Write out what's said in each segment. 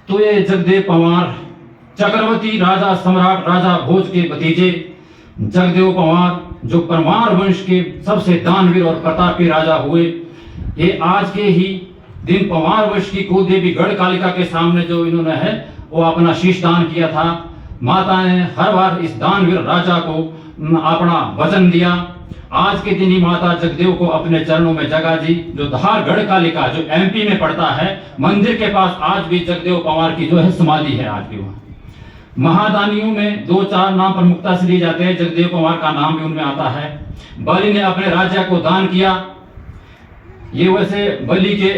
तो ये जगदेव पंवार चक्रवर्ती राजा सम्राट राजा भोज के भतीजे जगदेव पंवार जो परमार वंश के सबसे दानवीर और प्रतापी राजा हुए, ये आज के ही दिन पंवार वंश की कुलदेवी गढ़कालिका के सामने जो इन्होंने है वो अपना शीश दान किया था। माता ने हर बार इस दानवीर राजा को अपना वचन दिया। आज के दिन ही माता जगदेव को अपने चरणों में जगह दी। जो धार गढ़कालिका जो एमपी में पड़ता है, मंदिर के पास आज भी जगदेव पंवार की जो है समाधि है आज भी वहाँ। महादानियों में 2-4 नाम प्रमुखता से लिए जाते हैं, जगदेव पंवार का नाम भी उनमें आता है। बलि ने अपने राज्य को दान किया। ये वैसे बलि के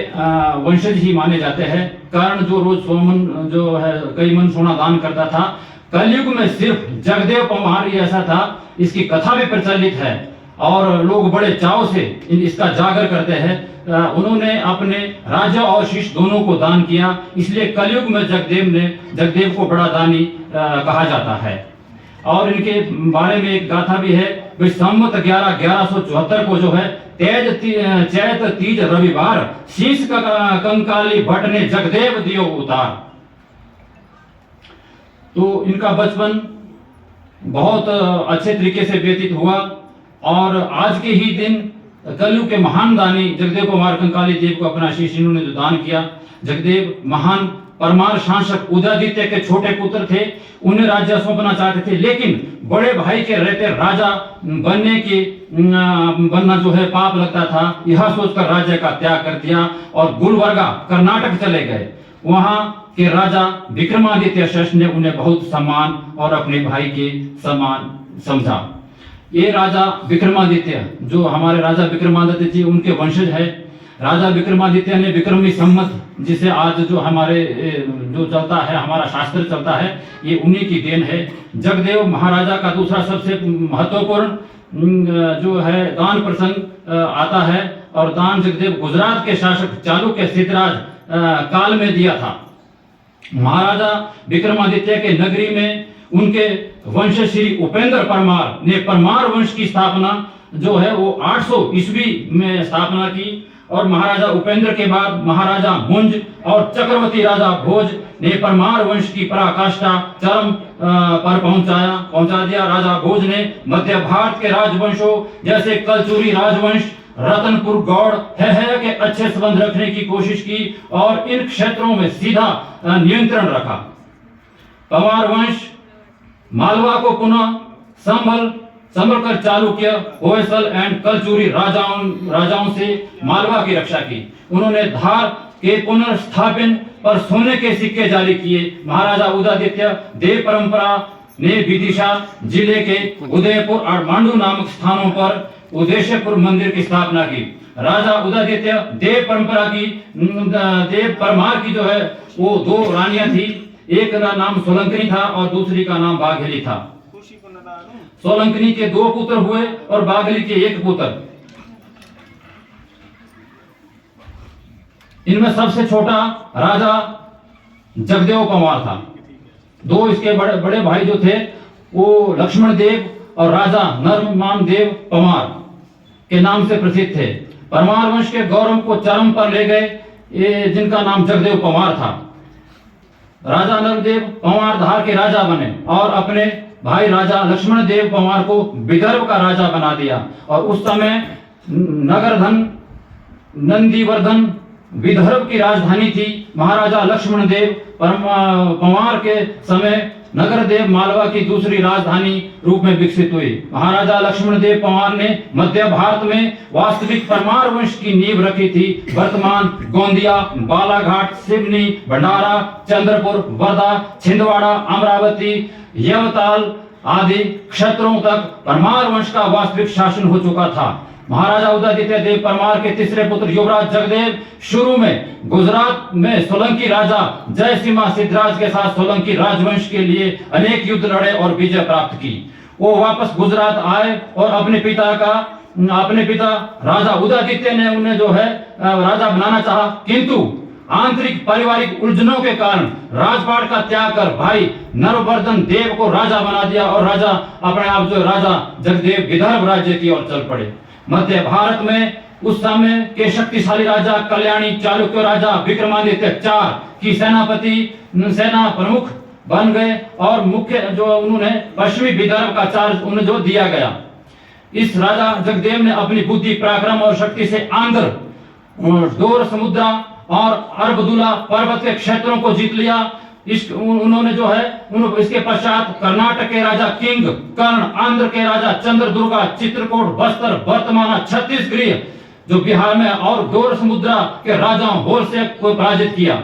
वंशज ही माने जाते हैं। कर्ण जो रोज सोमन जो है कई मन सोना दान करता था, कलयुग में सिर्फ जगदेव पंवार ही ऐसा था। इसकी कथा भी प्रचलित है और लोग बड़े चाव से इसका जागर करते हैं। उन्होंने अपने राजा और शिष्य दोनों को दान किया, इसलिए कलयुग में जगदेव को बड़ा दानी कहा जाता है। और इनके बारे में एक गाथा भी है। संवत 1174 को जो है चैत तीज रविवार शीश कंकाली भट्ट ने जगदेव दियो उतार। तो इनका बचपन बहुत अच्छे तरीके से व्यतीत हुआ और आज के ही दिन कलयुग के महान दानी जगदेव पंवार कंकाली देव को अपना शीश इन्होंने जो दान किया। जगदेव महान परमार शासक उदयादित्य के छोटे पुत्र थे। उन्हें राज्य सौंपना चाहते थे, लेकिन बड़े भाई के रहते राजा बनना जो है पाप लगता था। यह सोचकर राज्य का त्याग कर दिया और गुलबर्गा कर्नाटक चले गए। वहां के राजा विक्रमादित्य षष्ठ ने उन्हें बहुत सम्मान और अपने भाई के समान समझा। ये राजा विक्रमादित्य जो हमारे राजा विक्रमादित्य जी उनके वंशज है। राजा विक्रमादित्य ने विक्रमी संवत, जिसे आज जो हमारे जो चलता है, हमारा शास्त्र चलता है, ये उन्हीं की देन है। जगदेव महाराजा का दूसरा सबसे महत्वपूर्ण जो है दान प्रसंग आता है और दान जगदेव गुजरात के शासक चालुक्य सिद्धराज काल में दिया था। महाराजा विक्रमादित्य के नगरी में उनके वंश श्री उपेंद्र परमार ने परमार वंश की स्थापना जो है वो 800 ईस्वी में स्थापना की। और महाराजा उपेंद्र के बाद महाराजा मुंज और चक्रवर्ती राजा भोज ने परमार वंश की पराकाष्ठा चरम पर पहुंचा दिया। राजा भोज ने मध्य भारत के राजवंशों जैसे कलचुरी राजवंश, रतनपुर गौड़ के अच्छे संबंध रखने की कोशिश की और इन क्षेत्रों में सीधा नियंत्रण रखा। पंवार वंश मालवा को पुनः संभल कर चालुक्य, होयसल एंड कलचुरी राजाओं से मालवा की रक्षा की। उन्होंने धार के पुनर्स्थापन पर सोने के सिक्के जारी किए। महाराजा उदयादित्य देव परंपरा ने विदिशा जिले के उदयपुर और मांडू नामक स्थानों पर उदयपुर मंदिर की स्थापना की। राजा उदयादित्य देव परमार की जो है वो 2 रानियां थी। एक का नाम सोलंकनी था और दूसरी का नाम बाघेली था। सोलंकनी के 2 पुत्र हुए और बाघेली के 1 पुत्र। इनमें सबसे छोटा राजा जगदेव पंवार था। 2 इसके बड़े भाई जो थे वो लक्ष्मण देव और राजा नरमान देव पंवार के नाम से प्रसिद्ध थे। परमार वंश के गौरव को चरम पर ले गए ये जिनका नाम जगदेव पंवार था। राजा नरदेव पंवार धार के राजा बने और अपने भाई राजा लक्ष्मण देव पंवार को विदर्भ का राजा बना दिया। और उस समय नगरधन नंदीवर्धन विदर्भ की राजधानी थी। महाराजा लक्ष्मण देव पंवार के समय नगरदेव मालवा की दूसरी राजधानी रूप में विकसित हुई। महाराजा लक्ष्मण देव पंवार ने मध्य भारत में वास्तविक परमार वंश की नींव रखी थी। वर्तमान गोंदिया, बालाघाट, सिवनी, भंडारा, चंद्रपुर, वर्धा, छिंदवाड़ा, अमरावती, यवताल आदि क्षेत्रों तक परमार वंश का वास्तविक शासन हो चुका था। महाराजा उदयादित्य देव परमार के तीसरे पुत्र युवराज जगदेव शुरू में गुजरात में सोलंकी राजा जयसिम्हा सिद्धराज के साथ सोलंकी राजवंश के लिए अनेक युद्ध लड़े और विजय प्राप्त की। वो वापस गुजरात आए और अपने पिता राजा उदयादित्य ने उन्हें जो है राजा बनाना चाहा, किंतु आंतरिक पारिवारिक उलझनों के कारण राजपाट का त्याग कर भाई नरवर्धन देव को राजा बना दिया और राजा अपने आप जो राजा जगदेव विदर्भ राज्य की ओर चल पड़े। मध्य भारत में उस समय के शक्तिशाली राजा कल्याणी चालुक्य राजा विक्रमादित्य चार की सेना प्रमुख बन गए और मुख्य जो उन्होंने पश्चिमी विदर्भ का चार्ज उन्हें जो दिया गया। इस राजा जगदेव ने अपनी बुद्धि पराक्रम और शक्ति से आंध्र, डोर समुद्रा और अरबदुला पर्वत के क्षेत्रों को जीत लिया। उन्होंने जो है इसके पश्चात कर्नाटक के राजा किंग कर्ण, आंध्र के राजा चंद्रदुर्गा, चित्रकूट, बस्तर, वर्तमान छत्तीसगढ़ जो बिहार में और डोर समुद्रा के राजाओं होल से को पराजित किया।